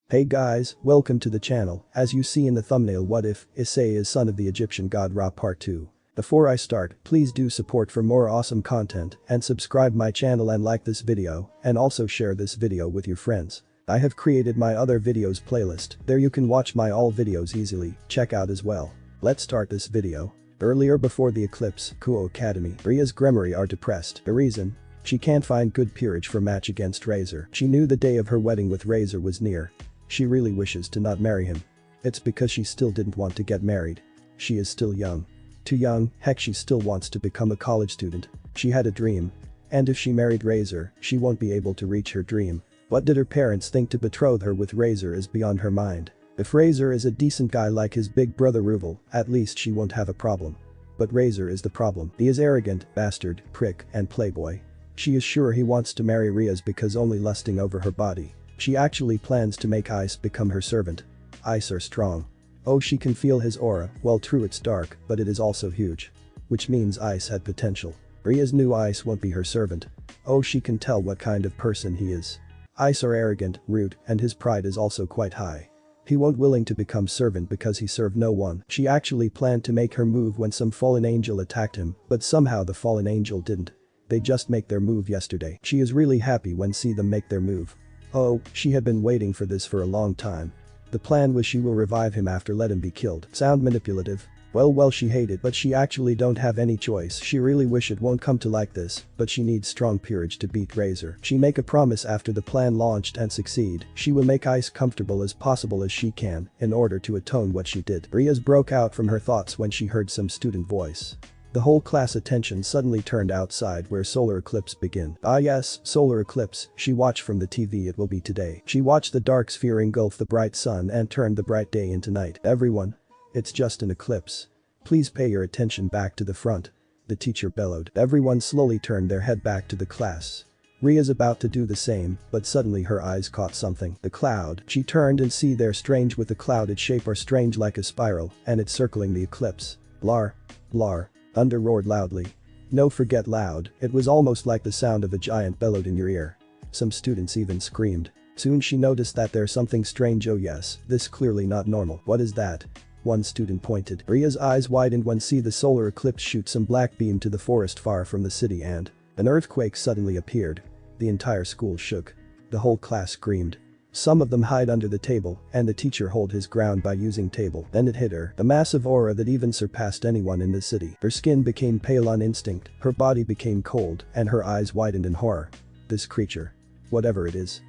Hey guys, welcome to the channel. As you see in the thumbnail, what if Issei is son of the Egyptian god Ra part 2. Before I start, please do support for more awesome content and subscribe my channel and like this video and also share this video with your friends. I have created my other videos playlist, there you can watch my all videos easily, check out as well. Let's start this video. Earlier before the eclipse, Kuo Academy, Ria's Gremory are depressed. The reason? She can't find good peerage for match against Razor. She knew the day of her wedding with Razor was near. She really wishes to not marry him. It's because she still didn't want to get married. She is still young. Too young, heck, she still wants to become a college student. She had a dream. And if she married Razor, she won't be able to reach her dream. What did her parents think? To betroth her with Razor is beyond her mind. If Razor is a decent guy like his big brother Ruvel, at least she won't have a problem. But Razor is the problem. He is arrogant, bastard, prick, and playboy. She is sure he wants to marry Ria's because only lusting over her body. She actually plans to make Ice become her servant. Ice are strong. Oh, she can feel his aura. Well, true, it's dark, but it is also huge. Which means Ice had potential. Ria's new Ice won't be her servant. Oh, she can tell what kind of person he is. Ice are arrogant, rude, and his pride is also quite high. He won't willing to become servant because he served no one. She actually planned to make her move when some fallen angel attacked him, but somehow the fallen angel didn't. They just make their move yesterday. She is really happy when see them make their move. Oh, she had been waiting for this for a long time. The plan was she will revive him after let him be killed. Sound manipulative? Well, she hated, but she actually don't have any choice. She really wish it won't come to like this, but she needs strong peerage to beat Razor. She make a promise after the plan launched and succeed. She will make Ice comfortable as possible as she can in order to atone what she did. Ria's broke out from her thoughts when she heard some student voice. The whole class attention suddenly turned outside where solar eclipse begin. Ah yes, solar eclipse, she watched from the TV. It will be today. She watched the dark sphere engulf the bright sun and turn the bright day into night. Everyone. It's just an eclipse. Please pay your attention back to the front. The teacher bellowed. Everyone slowly turned their head back to the class. Ria's about to do the same, but suddenly her eyes caught something. The cloud. She turned and see they're strange with the cloud. Its shape are strange like a spiral and it's circling the eclipse. Blar. Blar. Thunder roared loudly. No, forget loud, it was almost like the sound of a giant bellowed in your ear. Some students even screamed. Soon she noticed that there's something strange. Oh yes, this clearly not normal. What is that? One student pointed. Ria's eyes widened when see the solar eclipse shoot some black beam to the forest far from the city and an earthquake suddenly appeared. The entire school shook. The whole class screamed. Some of them hide under the table and the teacher hold his ground by using table. Then it hit her, a massive aura that even surpassed anyone in the city. Her skin became pale on instinct, her body became cold and her eyes widened in horror. This creature. Whatever it is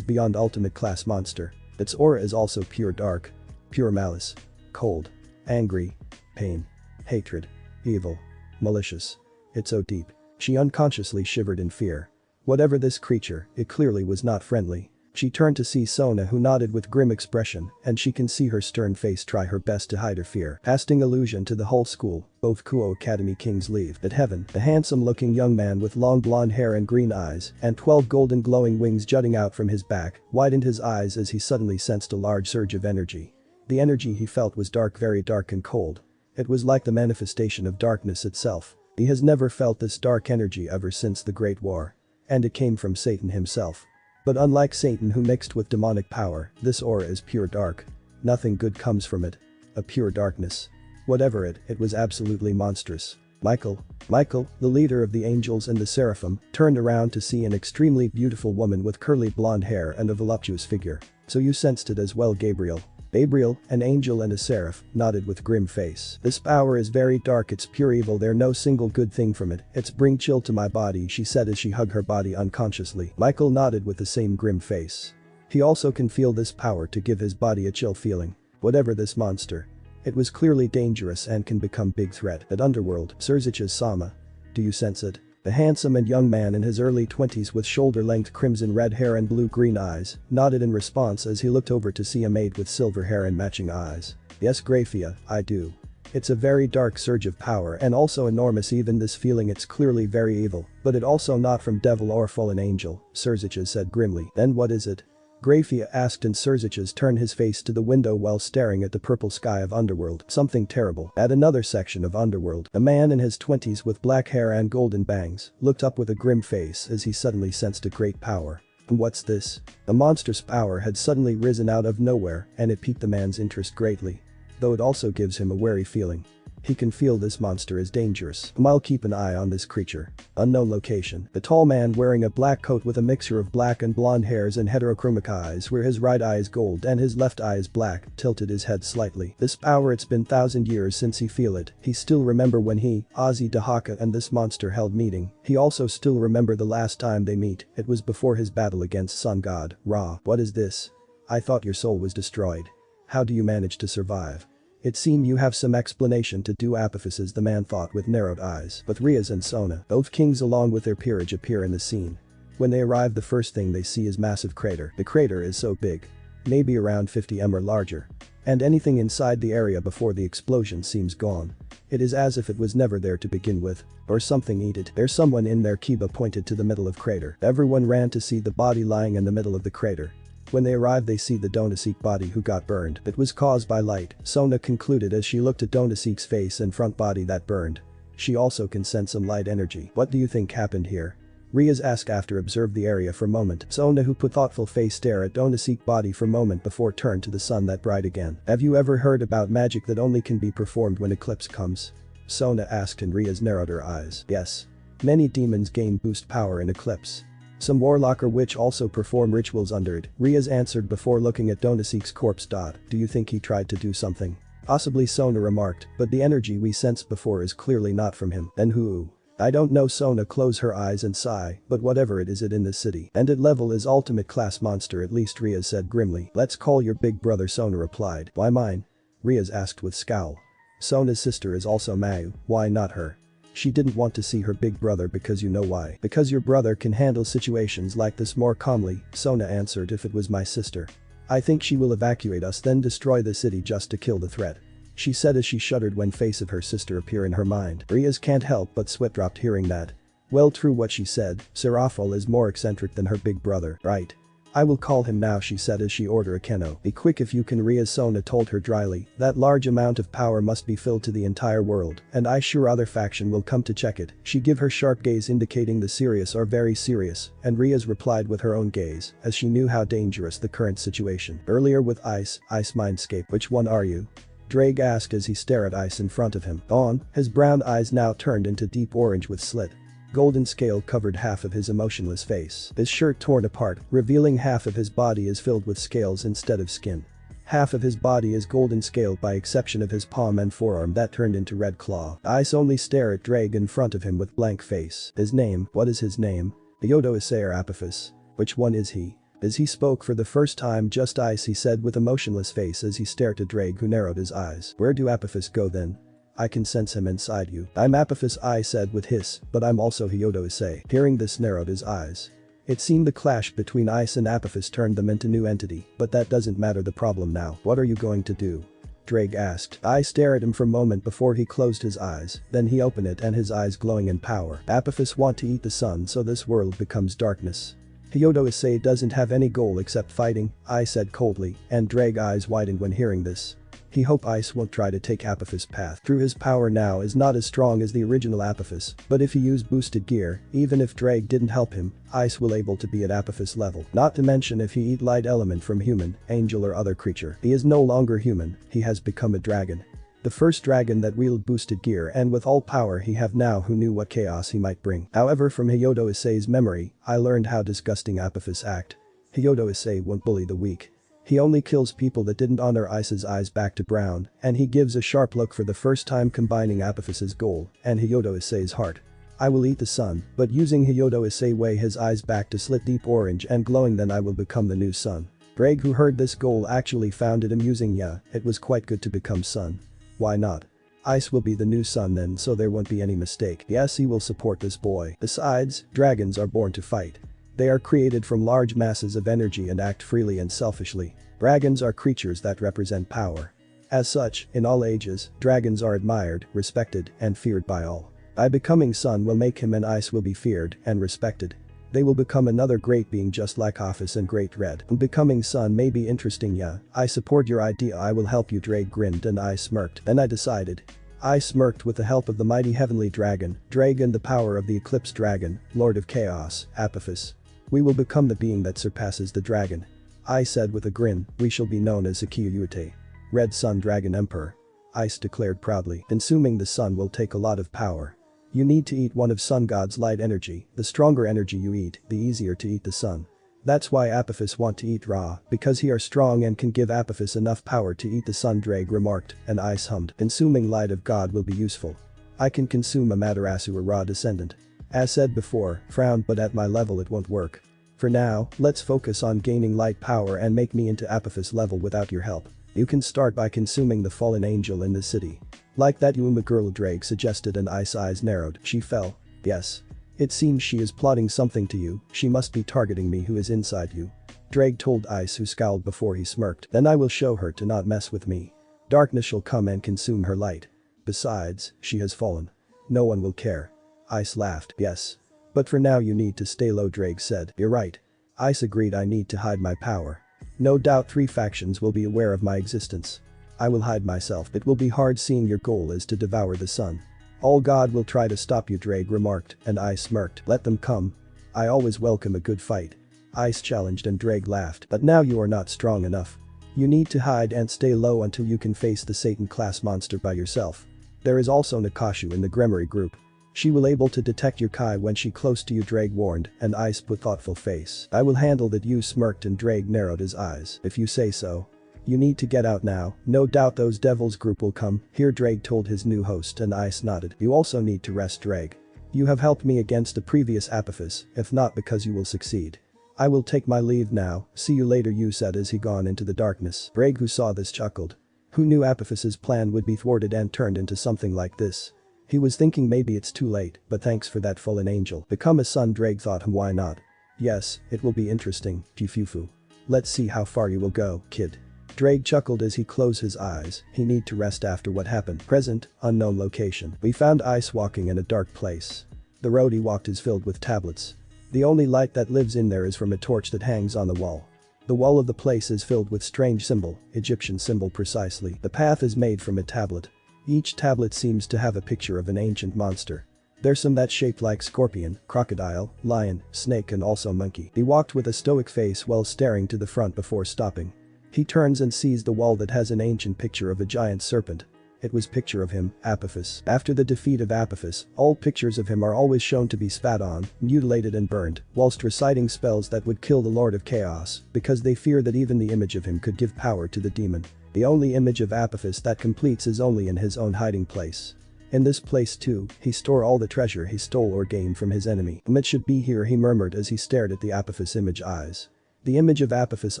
beyond ultimate class monster. Its aura is also pure dark. Pure malice. Cold. Angry. Pain. Hatred. Evil. Malicious. It's so deep. She unconsciously shivered in fear. Whatever this creature, it clearly was not friendly. She turned to see Sona, who nodded with grim expression, and she can see her stern face try her best to hide her fear. Casting illusion to the whole school, both Kuo Academy kings leave. At heaven, a handsome-looking young man with long blonde hair and green eyes and 12 golden glowing wings jutting out from his back, widened his eyes as he suddenly sensed a large surge of energy. The energy he felt was dark, very dark and cold. It was like the manifestation of darkness itself. He has never felt this dark energy ever since the Great War. And it came from Satan himself. But unlike Satan, who mixed with demonic power, this aura is pure dark. Nothing good comes from it. A pure darkness. Whatever it was absolutely monstrous. Michael, the leader of the angels and the seraphim, turned around to see an extremely beautiful woman with curly blonde hair and a voluptuous figure. So you sensed it as well, Gabriel. Gabriel, an angel and a seraph, nodded with grim face. This power is very dark, it's pure evil, there's no single good thing from it. It's bring chill to my body, she said as she hugged her body unconsciously. Michael nodded with the same grim face. He also can feel this power to give his body a chill feeling. Whatever this monster. It was clearly dangerous and can become big threat. At Underworld, Surzich's Sama. Do you sense it? The handsome and young man in his early 20s with shoulder-length crimson red hair and blue-green eyes nodded in response as he looked over to see a maid with silver hair and matching eyes. Yes, Graphia, I do. It's a very dark surge of power and also enormous, even this feeling it's clearly very evil, but it also not from devil or fallen angel, Surzich said grimly. Then what is it? Graphia asked and Surzich turned his face to the window while staring at the purple sky of Underworld. Something terrible. At another section of Underworld, a man in his 20s with black hair and golden bangs looked up with a grim face as he suddenly sensed a great power. What's this? The monster's power had suddenly risen out of nowhere and it piqued the man's interest greatly. Though it also gives him a wary feeling. He can feel this monster is dangerous. I'll keep an eye on this creature. Unknown location. The tall man wearing a black coat with a mixture of black and blonde hairs and heterochromic eyes where his right eye is gold and his left eye is black, tilted his head slightly. This power, it's been 1,000 years since he feel it. He still remember when he, Ozzy Dahaka and this monster held meeting. He also still remember the last time they meet. It was before his battle against Sun God, Ra. What is this? I thought your soul was destroyed. How do you manage to survive? It seemed you have some explanation to do Apophyses, the man thought with narrowed eyes. But Riaz and Sona, both kings along with their peerage, appear in the scene. When they arrive, the first thing they see is massive crater. The crater is so big. Maybe around 50 m or larger. And anything inside the area before the explosion seems gone. It is as if it was never there to begin with. Or something eat it. There's someone in there. Kiba pointed to the middle of crater. Everyone ran to see the body lying in the middle of the crater. When they arrive, they see the Donaseek body who got burned. It was caused by light, Sona concluded as she looked at Donaseek's face and front body that burned. She also can sense some light energy. What do you think happened here? Riaz asked after observed the area for a moment. Sona, who put thoughtful face, stare at Donaseek body for a moment before turned to the sun that bright again. Have you ever heard about magic that only can be performed when eclipse comes? Sona asked and Riaz narrowed her eyes. Yes. Many demons gain boost power in eclipse. Some warlock or witch also perform rituals under it, Riaz answered before looking at Donaseek's corpse. Do you think he tried to do something? Possibly, Sona remarked, but the energy we sensed before is clearly not from him. Then who? I don't know. Sona close her eyes and sigh, but whatever it is in this city. And it level is ultimate class monster at least, Riaz said grimly. Let's call your big brother, Sona replied. Why mine? Riaz asked with scowl. Sona's sister is also Mayu, why not her? She didn't want to see her big brother because you know why. Because your brother can handle situations like this more calmly, Sona answered. If it was my sister, I think she will evacuate us then destroy the city just to kill the threat. She said as she shuddered when face of her sister appear in her mind. Riaz can't help but sweat dropped hearing that. Well, true what she said, Serafal is more eccentric than her big brother, right? I will call him now, she said as she ordered Akeno. Be quick if you can, Riaz, Sona told her dryly. That large amount of power must be filled to the entire world, and I sure other faction will come to check it. She give her sharp gaze indicating the serious or very serious, and Riaz replied with her own gaze, as she knew how dangerous the current situation. Earlier with Ice Mindscape. Which one are you? Drake asked as he stared at Ice in front of him. On, his brown eyes now turned into deep orange with slit. Golden scale covered half of his emotionless face. His shirt torn apart, revealing half of his body is filled with scales instead of skin. Half of his body is golden scale by exception of his palm and forearm that turned into red claw. Ice only stare at Drake in front of him with blank face. His name, what is his name? Yodo Issei or Apophis? Which one is he? As he spoke for the first time, just Ice, he said with emotionless face as he stared at Drake, who narrowed his eyes. Where do Apophis go then? I can sense him inside you. I'm Apophis, I said with hiss, but I'm also Hyodo Issei. Hearing this narrowed his eyes. It seemed the clash between Ice and Apophis turned them into new entity, but that doesn't matter the problem now. What are you going to do? Drake asked. I stared at him for a moment before he closed his eyes, then he opened it and his eyes glowing in power. Apophis want to eat the sun so this world becomes darkness. Hyodo Issei doesn't have any goal except fighting, I said coldly, and Drake eyes widened when hearing this. He hope Ice won't try to take Apophis' path. Through his power now is not as strong as the original Apophis, but if he used boosted gear, even if Drake didn't help him, Ice will able to be at Apophis level. Not to mention if he eat light element from human, angel or other creature. He is no longer human, he has become a dragon. The first dragon that wield boosted gear and with all power he have now who knew what chaos he might bring. However, from Hyodo Issei's memory, I learned how disgusting Apophis act. Hyodo Issei won't bully the weak. He only kills people that didn't honor Ice's eyes back to brown, and he gives a sharp look for the first time combining Apophis's goal and Hyodo Issei's heart. I will eat the sun, but using Hyodo Issei way his eyes back to slit deep orange and glowing, then I will become the new sun. Drake, who heard this goal, actually found it amusing. Yeah, it was quite good to become sun. Why not? Ice will be the new sun then, so there won't be any mistake. Yes, he will support this boy. Besides, dragons are born to fight. They are created from large masses of energy and act freely and selfishly. Dragons are creatures that represent power. As such, in all ages, dragons are admired, respected, and feared by all. By becoming sun will make him and Ice will be feared and respected. They will become another great being just like Office and Great Red. Becoming sun may be interesting. Yeah, I support your idea, I will help you. Drake grinned and I smirked. Then I decided. I smirked with the help of the mighty heavenly dragon, Drake and the power of the Eclipse dragon, Lord of Chaos, Apophis. We will become the being that surpasses the dragon. I said with a grin, we shall be known as Eclipse. Red Sun Dragon Emperor. Ice declared proudly, consuming the sun will take a lot of power. You need to eat one of Sun God's light energy, the stronger energy you eat, the easier to eat the sun. That's why Apophis want to eat raw, because he are strong and can give Apophis enough power to eat the sun, Drake remarked, and Ice hummed, consuming light of God will be useful. I can consume Amaterasu, a raw descendant. As said before, frowned, but at my level it won't work. For now, let's focus on gaining light power and make me into Apophis level without your help. You can start by consuming the fallen angel in the city. Like that Uma girl, Drake suggested, and Ice's eyes narrowed. She fell. Yes. It seems she is plotting something to you, she must be targeting me, who is inside you. Drake told Ice, who scowled before he smirked. Then I will show her to not mess with me. Darkness shall come and consume her light. Besides, she has fallen. No one will care. Ice laughed. Yes. But for now you need to stay low, Drake said. You're right. Ice agreed. I need to hide my power. No doubt 3 factions will be aware of my existence. I will hide myself. It will be hard seeing your goal is to devour the sun. All God will try to stop you, Drake remarked, and Ice smirked. Let them come. I always welcome a good fight. Ice challenged and Drake laughed. But now you are not strong enough. You need to hide and stay low until you can face the Satan class monster by yourself. There is also Nakashu in the Gremory group. She will able to detect your Kai when she close to you, Drake warned, and Ice put thoughtful face. I will handle that, you smirked, and Drake narrowed his eyes. If you say so. You need to get out now, no doubt those devils group will come, here Drake told his new host, and Ice nodded. You also need to rest, Drake. You have helped me against the previous Apophis, if not because you will succeed. I will take my leave now, see you later, you said as he gone into the darkness. Drake, who saw this, chuckled. Who knew Apophis's plan would be thwarted and turned into something like this? He was thinking maybe it's too late, but thanks for that fallen angel. Become a sun, Drake thought, why not? Yes, it will be interesting, Jifufu. Let's see how far you will go, kid. Drake chuckled as he closed his eyes. He need to rest after what happened. Present, unknown location. We found Ice walking in a dark place. The road he walked is filled with tablets. The only light that lives in there is from a torch that hangs on the wall. The wall of the place is filled with strange symbol, Egyptian symbol precisely. The path is made from a tablet. Each tablet seems to have a picture of an ancient monster. There's some that's shaped like scorpion, crocodile, lion, snake, and also monkey. He walked with a stoic face while staring to the front before stopping. He turns and sees the wall that has an ancient picture of a giant serpent. It was picture of him, Apophis. After the defeat of Apophis, all pictures of him are always shown to be spat on, mutilated and burned, whilst reciting spells that would kill the Lord of Chaos, because they fear that even the image of him could give power to the demon. The only image of Apophis that completes is only in his own hiding place. In this place too, he store all the treasure he stole or gained from his enemy. It should be here, he murmured as he stared at the Apophis image eyes. The image of Apophis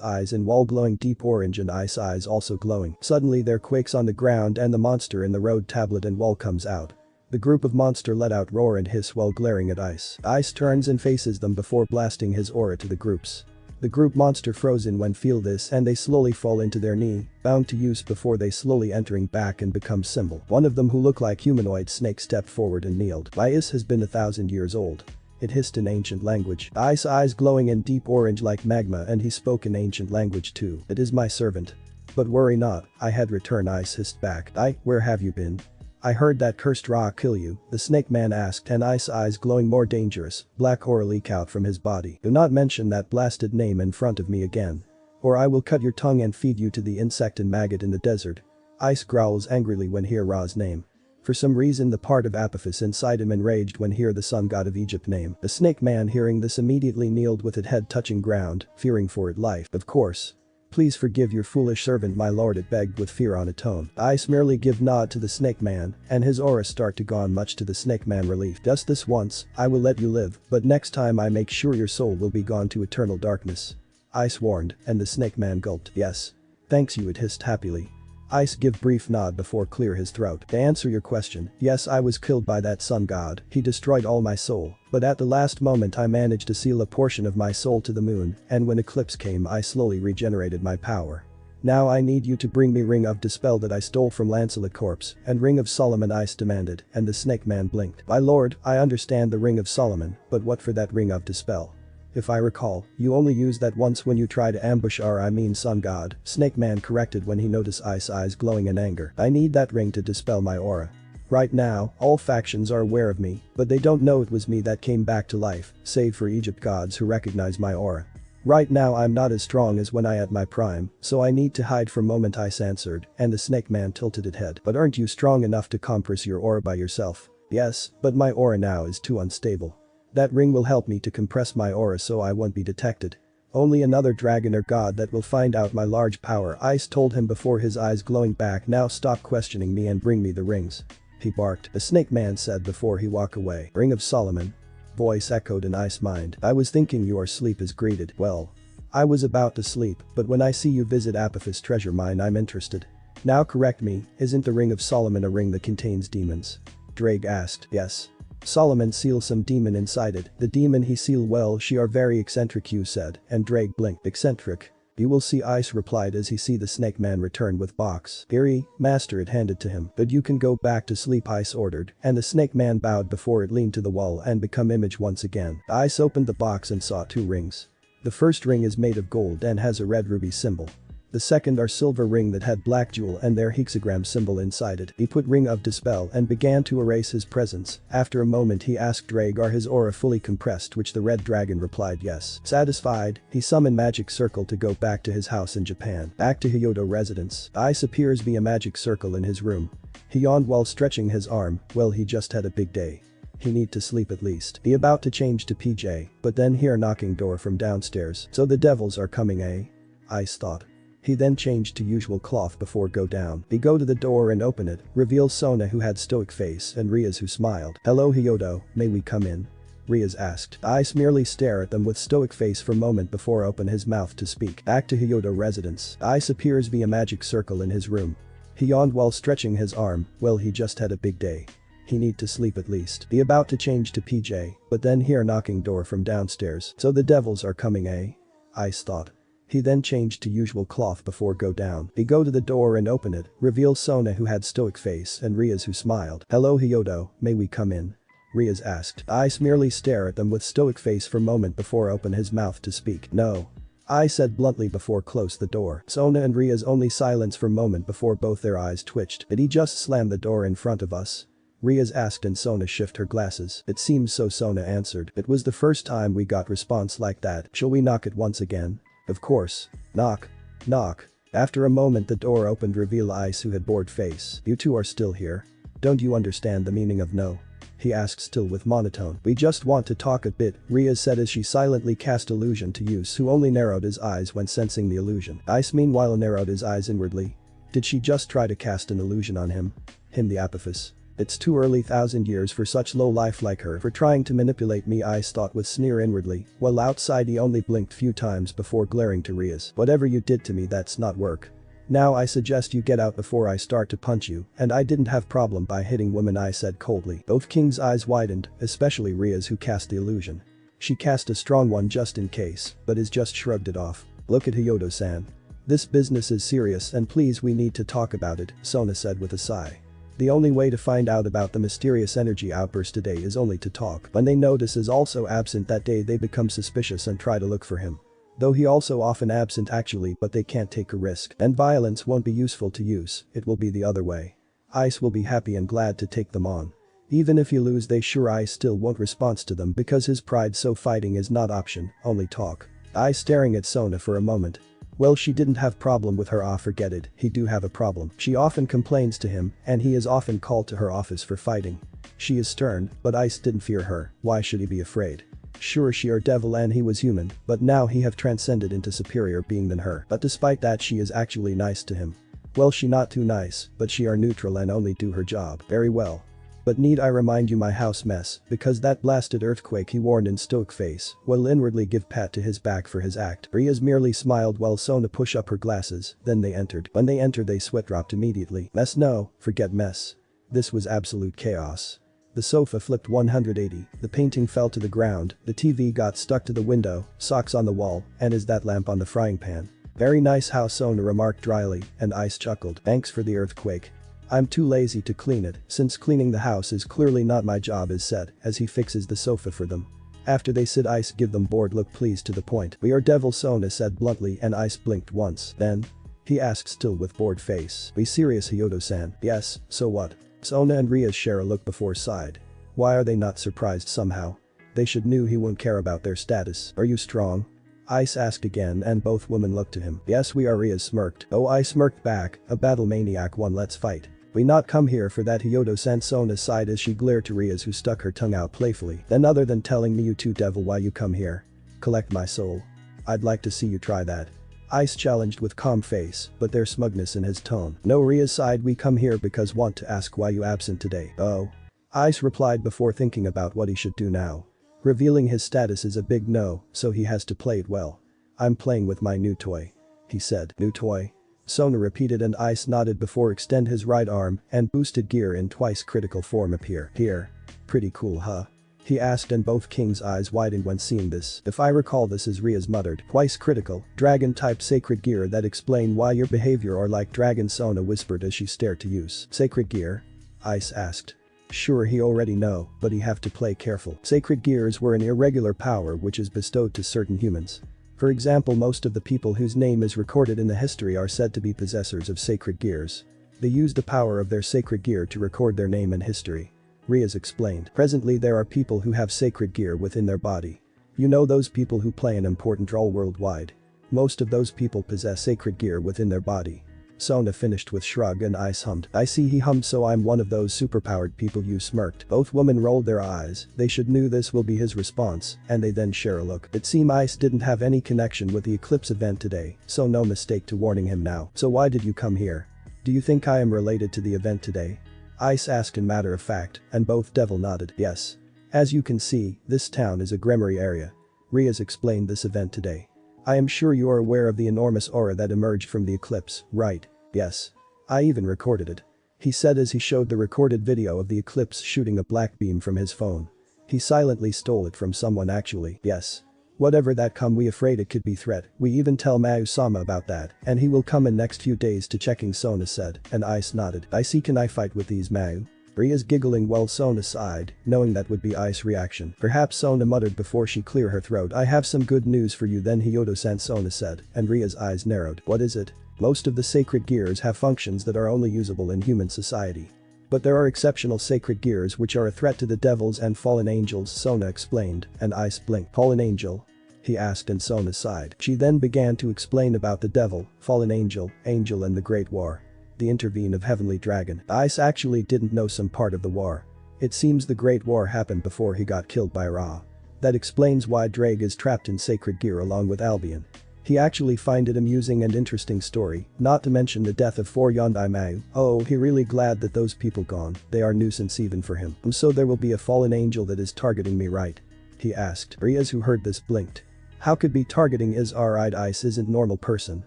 eyes in wall glowing deep orange and Ice eyes also glowing. Suddenly there quakes on the ground and the monster in the road tablet and wall comes out. The group of monster let out roar and hiss while glaring at Ice. Ice turns and faces them before blasting his aura to the groups. The group monster frozen when feel this and they slowly fall into their knee, bound to use before they slowly entering back and become symbol. One of them who looked like humanoid snake stepped forward and kneeled. Ice has been 1,000 years old. It hissed in ancient language. Ice eyes glowing in deep orange like magma and he spoke in ancient language too. It is my servant. But worry not, I had returned, Ice hissed back. Where have you been? I heard that cursed Ra kill you, the snake man asked, and Ice eyes glowing more dangerous, black aura leak out from his body. Do not mention that blasted name in front of me again. Or I will cut your tongue and feed you to the insect and maggot in the desert. Ice growls angrily when hear Ra's name. For some reason the part of Apophis inside him enraged when hear the sun god of Egypt name. The snake man hearing this immediately kneeled with its head touching ground, fearing for its life. Of course. Please forgive your foolish servant, my lord, it begged with fear on a tone. Ice merely give nod to the snake man, and his aura start to gone much to the snake man relief. Just this once, I will let you live, but next time I make sure your soul will be gone to eternal darkness. Ice warned, and the snake man gulped. Yes. Thanks you, it hissed happily. Ice give brief nod before clear his throat. To answer your question, yes, I was killed by that sun god, he destroyed all my soul, but at the last moment I managed to seal a portion of my soul to the moon, and when Eclipse came I slowly regenerated my power. Now I need you to bring me Ring of Dispel that I stole from Lancelot corpse, and Ring of Solomon, Ice demanded, and the snake man blinked. My lord, I understand the Ring of Solomon, but what for that Ring of Dispel? If I recall, you only used that once when you tried to ambush sun god, Snake Man corrected when he noticed Ice eyes glowing in anger. I need that ring to dispel my aura. Right now, all factions are aware of me, but they don't know it was me that came back to life, save for Egypt gods who recognize my aura. Right now I'm not as strong as when I at my prime, so I need to hide for a moment, Ice answered, and the snake man tilted his head. But aren't you strong enough to compress your aura by yourself? Yes, but my aura now is too unstable. That ring will help me to compress my aura so I won't be detected. Only another dragon or god that will find out my large power, Ice told him before his eyes glowing back. Now stop questioning me and bring me the rings. He barked, the snake man said before he walked away. Ring of Solomon. Voice echoed in Ice's mind. I was thinking your sleep is greeted. Well, I was about to sleep, but when I see you visit Apophis treasure mine I'm interested. Now correct me, isn't the Ring of Solomon a ring that contains demons? Drake asked. Yes. Solomon seal some demon inside it. The demon he seal well she are very eccentric you said, and Drake blinked. Eccentric? You will see, Ice replied as he see the snake man return with box. Eerie, master, it handed to him. But you can go back to sleep, Ice ordered, and the snake man bowed before it leaned to the wall and become image once again. Ice opened the box and saw 2 rings. The first ring is made of gold and has a red ruby symbol. The second are silver ring that had black jewel and their hexagram symbol inside it. He put ring of dispel and began to erase his presence. After a moment he asked Drake are his aura fully compressed, which the red dragon replied yes. Satisfied, he summoned magic circle to go back to his house in Japan. Back to Hyodo residence. Ice appears via magic circle in his room. He yawned while stretching his arm. Well, he just had a big day. He need to sleep at least. He about to change to PJ, but then hear knocking door from downstairs. So the devils are coming, eh? Ice thought. He then changed to usual cloth before go down. He go to the door and open it, reveals Sona who had stoic face and Riaz who smiled. Hello Hyodo, may we come in? Riaz asked. Ice merely stare at them with stoic face for a moment before open his mouth to speak. Back to Hyodo residence. Ice appears via magic circle in his room. He yawned while stretching his arm. Well, he just had a big day. He need to sleep at least. He about to change to PJ, but then hear knocking door from downstairs. So the devils are coming, eh? Ice thought. He then changed to usual cloth before go down. He go to the door and open it, reveals Sona who had stoic face and Riaz who smiled. Hello Hyodo, may we come in? Riaz asked. Ice merely stare at them with stoic face for a moment before open his mouth to speak. No. I said bluntly before close the door. Sona and Riaz only silence for a moment before both their eyes twitched. Did he just slam the door in front of us? Riaz asked and Sona shift her glasses. It seems so, Sona answered. It was the first time we got response like that. Shall we knock it once again? Of course. Knock. Knock. After a moment the door opened, reveal Ice who had bored face. You two are still here? Don't you understand the meaning of no? He asked still with monotone. We just want to talk a bit, Riaz said as she silently cast illusion to use who only narrowed his eyes when sensing the illusion. Ice meanwhile narrowed his eyes inwardly. Did she just try to cast an illusion on him? Him the Apophis. It's too early 1,000 years for such low life like her for trying to manipulate me, Ice thought with sneer inwardly, while outside he only blinked few times before glaring to Riaz. Whatever you did to me, that's not work. Now I suggest you get out before I start to punch you, and I didn't have problem by hitting women, I said coldly. Both King's eyes widened, especially Riaz who cast the illusion. She cast a strong one just in case, but is just shrugged it off. Look at Hyodo-san. This business is serious and please we need to talk about it, Sona said with a sigh. The only way to find out about the mysterious energy outburst today is only to talk. When they notice is also absent that day they become suspicious and try to look for him. Though he also often absent actually, but they can't take a risk and violence won't be useful to use, it will be the other way. Ice will be happy and glad to take them on. Even if you lose they sure Ice still won't respond to them because his pride, so fighting is not option, only talk. Ice staring at Sona for a moment. Well, she didn't have problem with her, forget it, he do have a problem. She often complains to him and he is often called to her office for fighting. She is stern, but Ice didn't fear her, why should he be afraid? Sure she are devil and he was human, but now he have transcended into superior being than her, but despite that she is actually nice to him. Well, she not too nice, but she are neutral and only do her job. Very well. But need I remind you my house mess, because that blasted earthquake, he warned in stoic face, will inwardly give pat to his back for his act. Riaz merely smiled while Sona push up her glasses, then they entered. When they entered they sweat dropped immediately. Mess, no, forget mess. This was absolute chaos. The sofa flipped 180, the painting fell to the ground, the TV got stuck to the window, socks on the wall, and is that lamp on the frying pan. Very nice house, Sona remarked dryly, and Ice chuckled. Thanks for the earthquake. I'm too lazy to clean it, since cleaning the house is clearly not my job, is said, as he fixes the sofa for them. After they sit Ice give them bored look, please to the point. We are devil, Sona said bluntly, and Ice blinked once. Then? He asked still with bored face. Be serious, Hyodo-san. Yes, so what? Sona and Riaz share a look before sighed. Why are they not surprised somehow? They should knew he won't care about their status. Are you strong? Ice asked again and both women looked to him. Yes we are, Riaz smirked. Oh, I smirked back, a battle maniac one, let's fight. We not come here for that, Hyodo-san. Sona sighed as she glared to Riaz, who stuck her tongue out playfully. Then other than telling me you two devil why you come here? Collect my soul. I'd like to see you try that. Ice challenged with calm face, but there's smugness in his tone. No, Riaz sighed, we come here because want to ask why you absent today. Oh. Ice replied before thinking about what he should do now. Revealing his status is a big no, so he has to play it well. I'm playing with my new toy. He said. New toy? Sona repeated and Ice nodded before extend his right arm and boosted gear in twice critical form appear. Here. Pretty cool, huh? He asked and both kings' eyes widened when seeing this. If I recall, this is Riaz muttered. Twice critical, dragon type sacred gear that explain why your behavior are like dragon, Sona whispered as she stared to use. Sacred gear? Ice asked. Sure, he already know, but he have to play careful. Sacred gears were an irregular power which is bestowed to certain humans. For example, most of the people whose name is recorded in the history are said to be possessors of sacred gears. They use the power of their sacred gear to record their name in history. Riaz explained. Presently there are people who have sacred gear within their body. You know, those people who play an important role worldwide. Most of those people possess sacred gear within their body. Sona finished with shrug and Ice hummed. I see, he hummed. So I'm one of those superpowered people, you smirked. Both women rolled their eyes, they should knew this will be his response, and they then share a look. It seemed Ice didn't have any connection with the Eclipse event today, so no mistake to warning him now. So why did you come here? Do you think I am related to the event today? Ice asked in matter of fact, and both devil nodded. Yes. As you can see, this town is a Gremory area. Riaz explained this event today. I am sure you are aware of the enormous aura that emerged from the eclipse, right? Yes. I even recorded it. He said as he showed the recorded video of the eclipse shooting a black beam from his phone. He silently stole it from someone actually. Yes. Whatever that come, we afraid it could be threat. We even tell Mayu-sama about that, and he will come in next few days to checking, Sona said, and Ice nodded. I see, can I fight with these Mayu? Riaz giggling while Sona sighed, knowing that would be Ice's reaction. Perhaps, Sona muttered before she cleared her throat. I have some good news for you then, Hyodo-san, Sona said, and Riaz's eyes narrowed. What is it? Most of the sacred gears have functions that are only usable in human society. But there are exceptional sacred gears which are a threat to the devils and fallen angels, Sona explained, and Ice blinked. Fallen angel? He asked and Sona sighed. She then began to explain about the devil, fallen angel, angel and the great war. The intervene of heavenly dragon. Ice actually didn't know some part of the war. It seems the great war happened before he got killed by Ra. That explains why Drake is trapped in sacred gear along with Albion. He actually find it amusing and interesting story, not to mention the death of 4 Yondai Mayu. Oh, he really glad that those people gone, they are nuisance even for him. So there will be a fallen angel that is targeting me, right? He asked. Riaz, who heard this, blinked. How could be targeting is alright, Ice isn't normal person,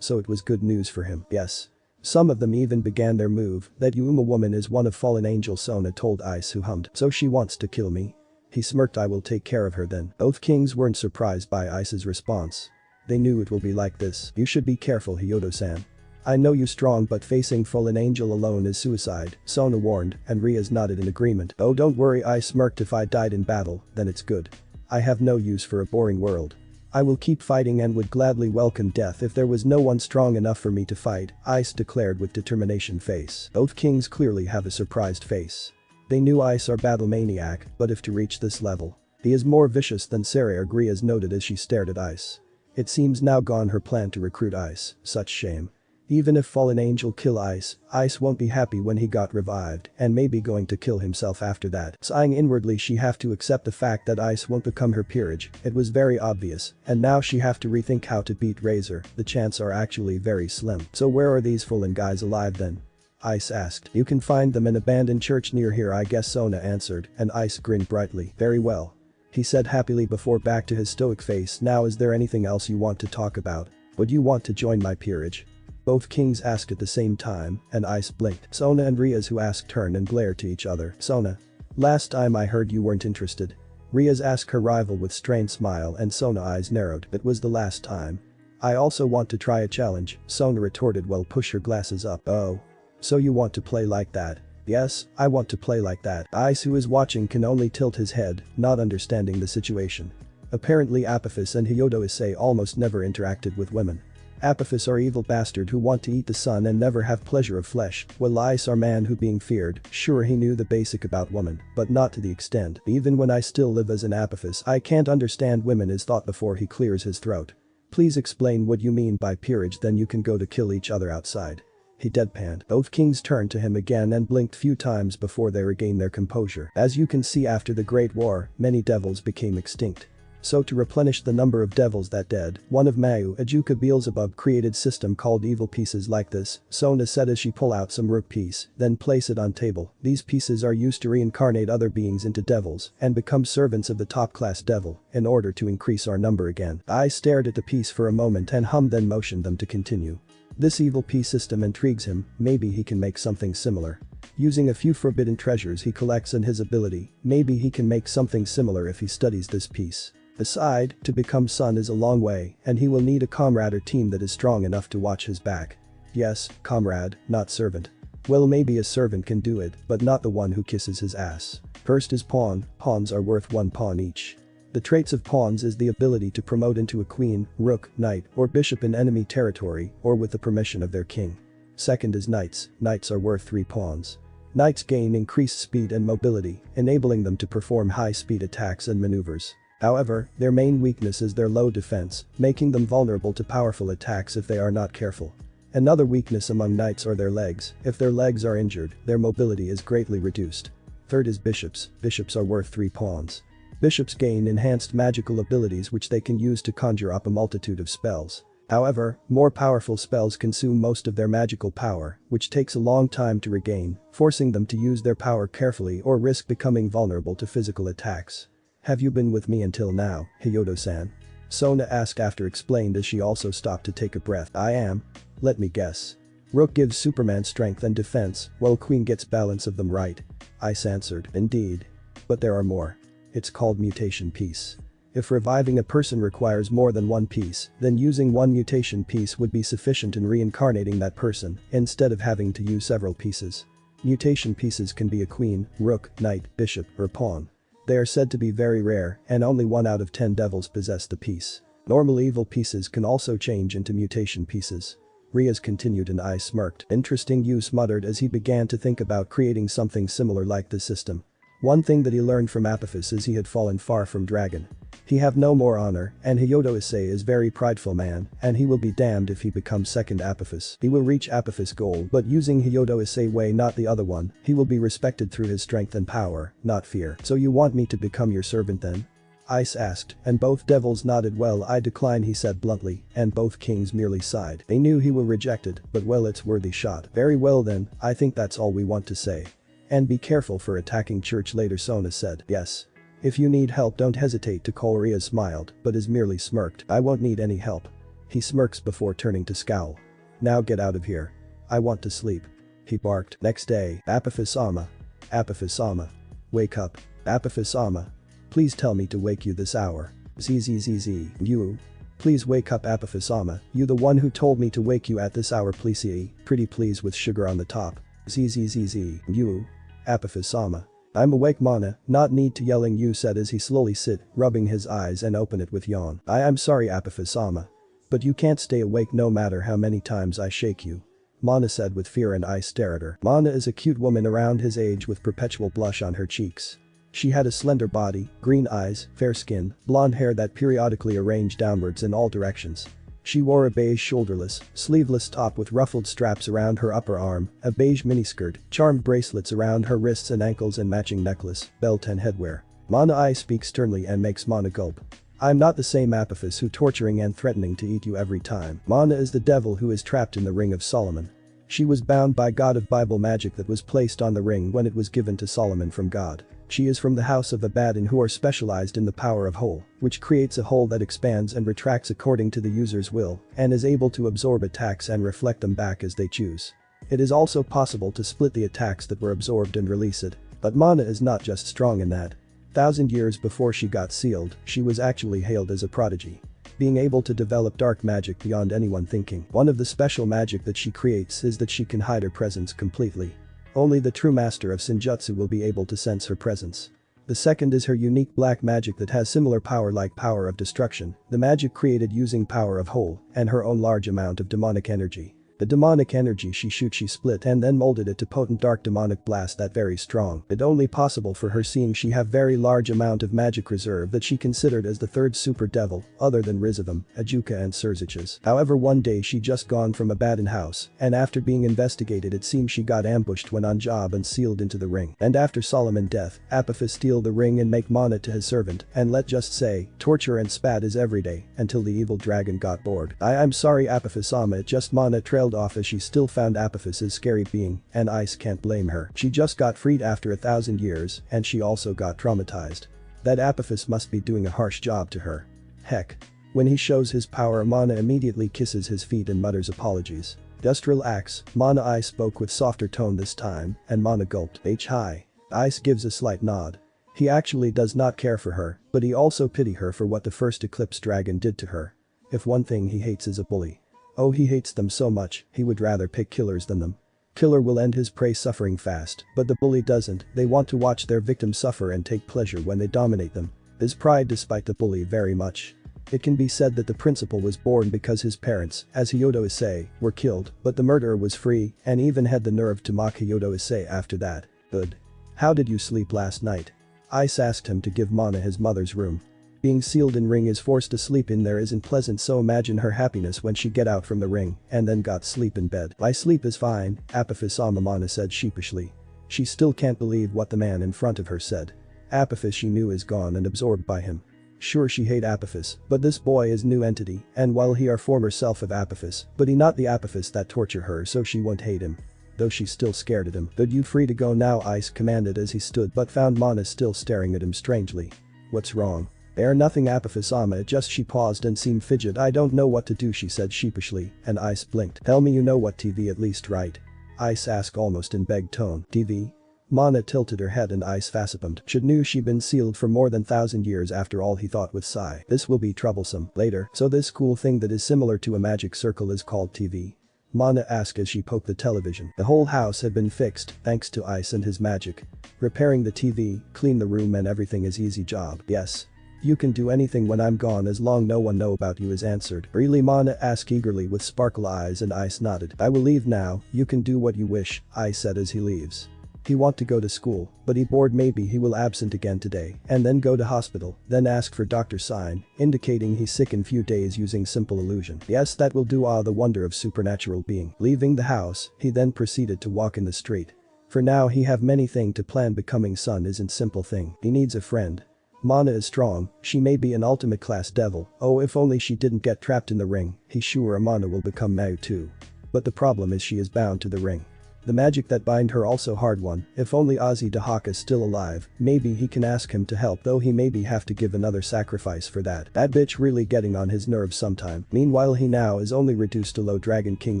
so it was good news for him. Yes. Some of them even began their move. That Yuma woman is one of fallen angel, Sona told Ice, who hummed. So she wants to kill me? He smirked. I will take care of her then. Both kings weren't surprised by Ice's response. They knew it will be like this. You should be careful, Hyodo-san. I know you strong, but facing fallen angel alone is suicide, Sona warned, and Riaz nodded in agreement. Oh, don't worry, Ice smirked. If I died in battle, then it's good. I have no use for a boring world. I will keep fighting and would gladly welcome death if there was no one strong enough for me to fight, Ice declared with determination face. Both kings clearly have a surprised face. They knew Ice are battle maniac, but if to reach this level, he is more vicious than Sarah, Riaz noted as she stared at Ice. It seems now gone her plan to recruit Ice, such shame. Even if fallen angel kill Ice, Ice won't be happy when he got revived and may be going to kill himself after that. Sighing inwardly, she have to accept the fact that Ice won't become her peerage. It was very obvious, and now she have to rethink how to beat Razor. The chances are actually very slim. So where are these fallen guys alive then? Ice asked. You can find them in an abandoned church near here, I guess, Sona answered, and Ice grinned brightly. Very well. He said happily before back to his stoic face. Now is there anything else you want to talk about? Would you want to join my peerage? Both kings asked at the same time, and Ice blinked. Sona and Riaz, who asked, turned and glared to each other. Sona. Last time I heard you weren't interested. Riaz asked her rival with strained smile, and Sona's eyes narrowed. It was the last time. I also want to try a challenge, Sona retorted while push her glasses up. Oh. So you want to play like that? Yes, I want to play like that. Ice, who is watching, can only tilt his head, not understanding the situation. Apparently Apophis and Hyodo Issei almost never interacted with women. Apophis are evil bastard who want to eat the sun and never have pleasure of flesh, while Issei are man who being feared, sure he knew the basic about woman, but not to the extent. Even when I still live as an Apophis I can't understand women is thought before he clears his throat. Please explain what you mean by peerage, then you can go to kill each other outside. He deadpanned. Both kings turned to him again and blinked few times before they regained their composure. As you can see, after the Great War, many devils became extinct. So to replenish the number of devils that dead, one of Mayu Ajuka Beelzebub created system called evil pieces like this, Sona said as she pull out some rook piece, then place it on table. These pieces are used to reincarnate other beings into devils and become servants of the top class devil in order to increase our number again. I stared at the piece for a moment and hummed, then motioned them to continue. This evil piece system intrigues him, maybe he can make something similar. Using a few forbidden treasures he collects in his ability, maybe he can make something similar if he studies this piece. Aside, to become son is a long way and he will need a comrade or team that is strong enough to watch his back. Yes, comrade, not servant. Well, maybe a servant can do it, but not the one who kisses his ass. First is pawn. Pawns are worth 1 pawn each. The traits of pawns is the ability to promote into a queen, rook, knight, or bishop in enemy territory or with the permission of their king. Second is knights. Knights are worth 3 pawns. Knights gain increased speed and mobility, enabling them to perform high-speed attacks and maneuvers. However, their main weakness is their low defense, making them vulnerable to powerful attacks if they are not careful. Another weakness among knights are their legs. If their legs are injured, their mobility is greatly reduced. Third is bishops. Bishops are worth 3 pawns. Bishops gain enhanced magical abilities which they can use to conjure up a multitude of spells. However, more powerful spells consume most of their magical power, which takes a long time to regain, forcing them to use their power carefully or risk becoming vulnerable to physical attacks. Have you been with me until now, Hyodo-san? Sona asked after explained as she also stopped to take a breath. I am. Let me guess. Rook gives Superman strength and defense, while Queen gets balance of them, right? Issei answered. Indeed. But there are more. It's called mutation piece. If reviving a person requires more than 1 piece, then using 1 mutation piece would be sufficient in reincarnating that person, instead of having to use several pieces. Mutation pieces can be a queen, rook, knight, bishop, or pawn. They are said to be very rare and only 1 out of 10 devils possess the piece. Normal evil pieces can also change into mutation pieces. Rias continued and I smirked. Interesting, Yus muttered as he began to think about creating something similar like this system. One thing that he learned from Apophis is he had fallen far from Dragon. He have no more honor and Hyodo Issei is very prideful man and he will be damned if he becomes second Apophis. He will reach Apophis goal but using Hyodo Issei way, not the other one. He will be respected through his strength and power, not fear. So you want me to become your servant then? Issei asked and both devils nodded. Well, I decline, he said bluntly, and both kings merely sighed. They knew he were rejected, but well, it's worthy shot. Very well then, I think that's all we want to say. And be careful for attacking church later, Sona said. Yes. If you need help don't hesitate to call. Rias smiled, but is merely smirked. I won't need any help. He smirks before turning to scowl. Now get out of here. I want to sleep. He barked. Next day, Apophis-sama. Apophis-sama. Wake up. Apophis-sama. Please tell me to wake you this hour. Zzz. You. Please wake up, Apophis-sama. You the one who told me to wake you at this hour, please. Pretty please with sugar on the top. Zzz. You. Apophis-sama. I'm awake, Mana, not need to yelling, you said as he slowly sit, rubbing his eyes and open it with yawn. I'm sorry, Apophis-sama. But you can't stay awake no matter how many times I shake you. Mana said with fear and I stare at her. Mana is a cute woman around his age with perpetual blush on her cheeks. She had a slender body, green eyes, fair skin, blonde hair that periodically arranged downwards in all directions. She wore a beige shoulderless, sleeveless top with ruffled straps around her upper arm, a beige miniskirt, charmed bracelets around her wrists and ankles and matching necklace, belt and headwear. Mana I speaks sternly and makes Mana gulp. I'm not the same Apophis who torturing and threatening to eat you every time. Mana is the devil who is trapped in the Ring of Solomon. She was bound by God of Bible magic that was placed on the ring when it was given to Solomon from God. She is from the house of Abaddon who are specialized in the power of whole, which creates a whole that expands and retracts according to the user's will and is able to absorb attacks and reflect them back as they choose. It is also possible to split the attacks that were absorbed and release it. But Mana is not just strong in that. 1,000 years before she got sealed, she was actually hailed as a prodigy. Being able to develop dark magic beyond anyone thinking. One of the special magic that she creates is that she can hide her presence completely. Only the true master of Senjutsu will be able to sense her presence. The second is her unique black magic that has similar power like power of destruction, the magic created using power of whole, and her own large amount of demonic energy. The demonic energy she split and then molded it to potent dark demonic blast that very strong. It only possible for her seeing she have very large amount of magic reserve that she considered as the third super devil, other than Rizavam, Ajuka and Surzich's. However one day she just gone from a Badin house, and after being investigated it seems she got ambushed when on job and sealed into the ring. And after Solomon death, Apophis steal the ring and make Mana to his servant, and let just say, torture and spat is everyday, until the evil dragon got bored. I'm sorry Apophis it just Mana trailed off as she still found Apophis' scary being, and Ice can't blame her. She just got freed after 1,000 years, and she also got traumatized. That Apophis must be doing a harsh job to her. Heck. When he shows his power Mana immediately kisses his feet and mutters apologies. Just relax, Mana. Ice spoke with softer tone this time, and Mana gulped. Hi. Ice gives a slight nod. He actually does not care for her, but he also pity her for what the first Eclipse dragon did to her. If one thing he hates is a bully. Oh, he hates them so much, he would rather pick killers than them. Killer will end his prey suffering fast, but the bully doesn't. They want to watch their victims suffer and take pleasure when they dominate them. His pride despite the bully very much. It can be said that the principal was born because his parents, as Hyodo Issei, were killed, but the murderer was free and even had the nerve to mock Hyodo Issei after that. Good. How did you sleep last night? Ice asked him to give Mana his mother's room. Being sealed in ring is forced to sleep in there isn't pleasant, so imagine her happiness when she get out from the ring and then got sleep in bed. My sleep is fine, Apophis Mana said sheepishly. She still can't believe what the man in front of her said. Apophis she knew is gone and absorbed by him. Sure she hate Apophis, but this boy is new entity, and while he are former self of Apophis, but he not the Apophis that torture her, so she won't hate him. Though she's still scared at him. Good, you free to go now, Ice commanded as he stood but found Mana still staring at him strangely. What's wrong? Nothing Apophis just she paused and seemed fidget. I don't know what to do, she said sheepishly, and Ice blinked. Tell me you know what TV at least, right? Ice asked almost in begged tone. TV? Mana tilted her head and Ice facepalmed. Should knew she been sealed for more than 1,000 years after all, he thought with sigh. This will be troublesome. Later, so this cool thing that is similar to a magic circle is called TV? Mana asked as she poked the television. The whole house had been fixed, thanks to Ice and his magic. Repairing the TV, clean the room and everything is easy job. Yes. You can do anything when I'm gone as long no one know about you, is answered. Really? Mana asked eagerly with sparkle eyes, and Ice nodded. I will leave now, you can do what you wish, Ice said as he leaves. He want to go to school, but he bored, maybe he will absent again today, and then go to hospital, then ask for doctor's sign, indicating he's sick in few days using simple illusion. Yes, that will do. The wonder of supernatural being. Leaving the house, he then proceeded to walk in the street. For now he have many thing to plan. Becoming son isn't simple thing. He needs a friend. Mana is strong, she may be an ultimate class devil. Oh, if only she didn't get trapped in the ring, he's sure Mana will become Mao too. But the problem is she is bound to the ring. The magic that bind her also hard one. If only Ozzy Dahaka is still alive, maybe he can ask him to help, though he maybe have to give another sacrifice for that. That bitch really getting on his nerves sometime. Meanwhile he now is only reduced to low Dragon King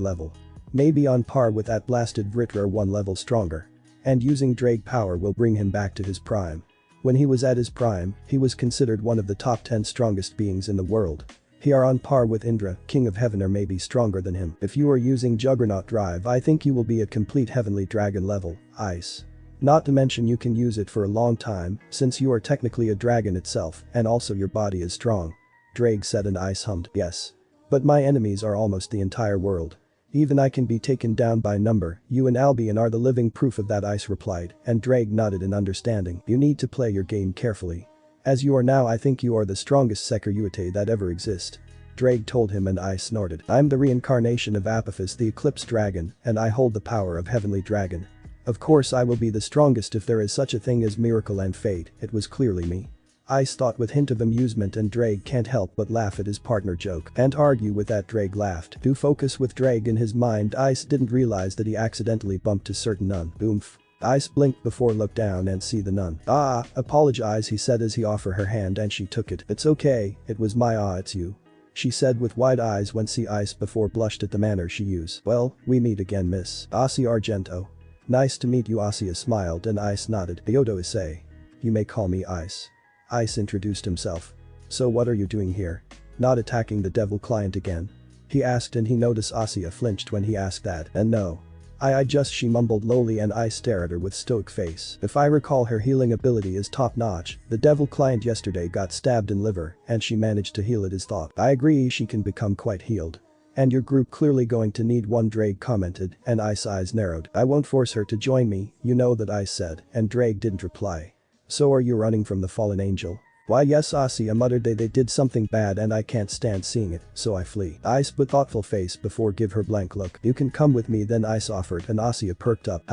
level. Maybe on par with that blasted Vritra, one level stronger. And using Drake power will bring him back to his prime. When he was at his prime, he was considered one of the top 10 strongest beings in the world. He are on par with Indra, king of heaven, or maybe stronger than him. If you are using Juggernaut drive, I think you will be a complete heavenly dragon level, Ice. Not to mention you can use it for a long time, since you are technically a dragon itself, and also your body is strong. Drake said, and Ice hummed. Yes. But my enemies are almost the entire world. Even I can be taken down by number. You and Albion are the living proof of that, Ice replied, and Drake nodded in understanding. You need to play your game carefully. As you are now, I think you are the strongest Sekiruite that ever exist. Drake told him, and Ice snorted. I'm the reincarnation of Apophis the Eclipse Dragon, and I hold the power of Heavenly Dragon. Of course I will be the strongest if there is such a thing as miracle and fate. It was clearly me. Ice thought with hint of amusement, and Drake can't help but laugh at his partner joke. Can't argue with that, Drake laughed. To focus with Drake in his mind, Ice didn't realize that he accidentally bumped a certain nun. Oomph. Ice blinked before looked down and see the nun. Apologize, he said as he offered her hand and she took it. It's okay, it was my it's you. She said with wide eyes when see Ice before blushed at the manner she used. Well, we meet again, Miss Asi Argento. Nice to meet you, Asia smiled and Ice nodded. Hyodo Issei. You may call me Ice. Ice introduced himself. So what are you doing here? Not attacking the devil client again? He asked, and he noticed Asia flinched when he asked that. And no. I just she mumbled lowly and I stare at her with stoic face. If I recall her healing ability is top notch, the devil client yesterday got stabbed in liver and she managed to heal it is thought. I agree she can become quite healed. And your group clearly going to need one Drake commented and Ice's eyes narrowed. I won't force her to join me, you know that I said and Drake didn't reply. So are you running from the fallen angel? Why yes Issei muttered they did something bad and I can't stand seeing it, so I flee. Ice put thoughtful face before give her blank look. You can come with me then Ice offered and Issei perked up.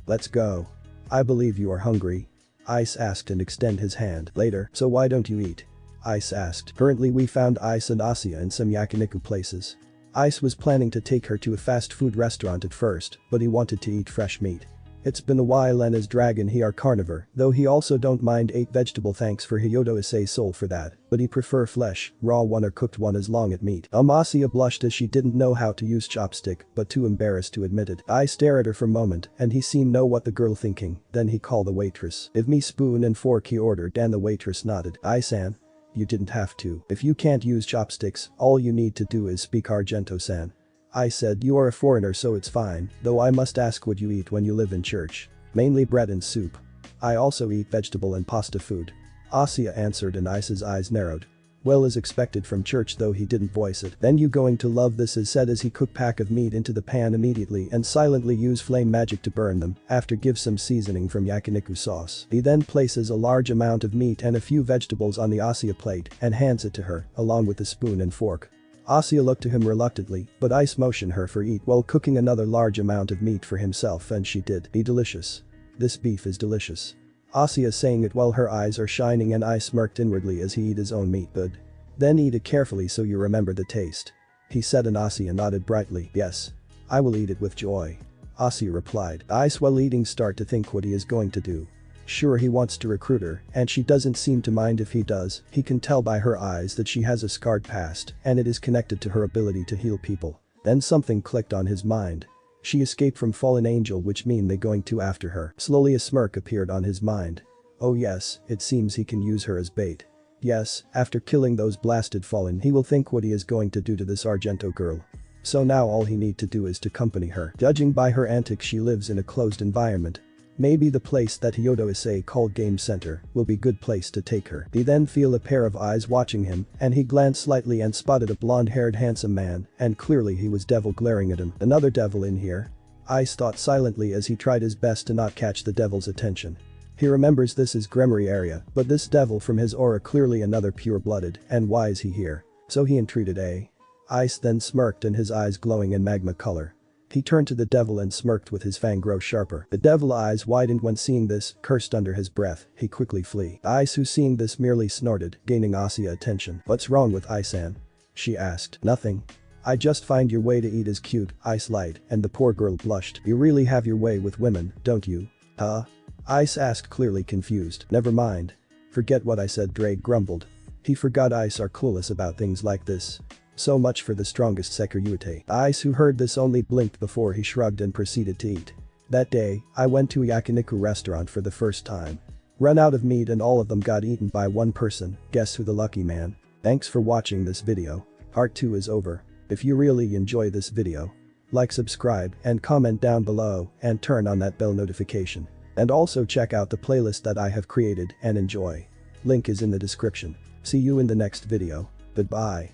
Let's go. I believe you are hungry. Ice asked and extend his hand. Later, so why don't you eat? Ice asked. Currently we found Ice and Issei in some yakiniku places. Ice was planning to take her to a fast food restaurant at first, but he wanted to eat fresh meat. It's been a while and as dragon he are carnivore, though he also don't mind ate vegetable thanks for Hyodo Issei soul for that, but he prefer flesh, raw one or cooked one as long as meat. Issei blushed as she didn't know how to use chopstick, but too embarrassed to admit it. I stare at her for a moment and he seemed know what the girl thinking, then he called the waitress. Give me spoon and fork he ordered and the waitress nodded. I-san. You didn't have to. If you can't use chopsticks, all you need to do is speak Argento-san. I said you are a foreigner so it's fine, though I must ask what you eat when you live in church. Mainly bread and soup. I also eat vegetable and pasta food. Issei answered and Ice's eyes narrowed. Well as expected from church though he didn't voice it. Then you going to love this is said as he cook pack of meat into the pan immediately and silently use flame magic to burn them, after give some seasoning from yakiniku sauce. He then places a large amount of meat and a few vegetables on the Issei plate and hands it to her, along with the spoon and fork. Issei looked to him reluctantly, but Ice motioned her for eat while cooking another large amount of meat for himself and she did. Be delicious. This beef is delicious. Issei saying it while her eyes are shining and Ice smirked inwardly as he eat his own meat. Good. Then eat it carefully so you remember the taste. He said and Issei nodded brightly. Yes. I will eat it with joy. Issei replied. Ice while eating start to think what he is going to do. Sure he wants to recruit her and she doesn't seem to mind if he does, he can tell by her eyes that she has a scarred past and it is connected to her ability to heal people. Then something clicked on his mind. She escaped from fallen angel which mean they going to after her. Slowly a smirk appeared on his mind. Oh yes, it seems he can use her as bait. Yes, after killing those blasted fallen he will think what he is going to do to this Argento girl. So now all he need to do is to accompany her. Judging by her antics she lives in a closed environment. Maybe the place that Hyodo Issei called Game Center will be good place to take her. He then feel a pair of eyes watching him and he glanced slightly and spotted a blonde-haired handsome man and clearly he was devil glaring at him. Another devil in here? Ice thought silently as he tried his best to not catch the devil's attention. He remembers this is Gremory area, but this devil from his aura clearly another pure-blooded and why is he here? So he entreated Ice then smirked and his eyes glowing in magma color. He turned to the devil and smirked with his fang grow sharper. The devil eyes widened when seeing this, cursed under his breath, he quickly flee. Ice who seeing this merely snorted, gaining Issei attention. What's wrong with Ice-san? She asked. Nothing. I just find your way to eat is cute, Ice lied, and the poor girl blushed. You really have your way with women, don't you? Huh? Ice asked clearly confused. Never mind. Forget what I said Drake grumbled. He forgot Ice are clueless about things like this. So much for the strongest security. Ice who heard this only blinked before he shrugged and proceeded to eat. That day, I went to a yakiniku restaurant for the first time. Run out of meat and all of them got eaten by one person, guess who the lucky man? Thanks for watching this video. Part 2 is over. If you really enjoy this video, like subscribe and comment down below and turn on that bell notification. And also check out the playlist that I have created and enjoy. Link is in the description. See you in the next video. Goodbye.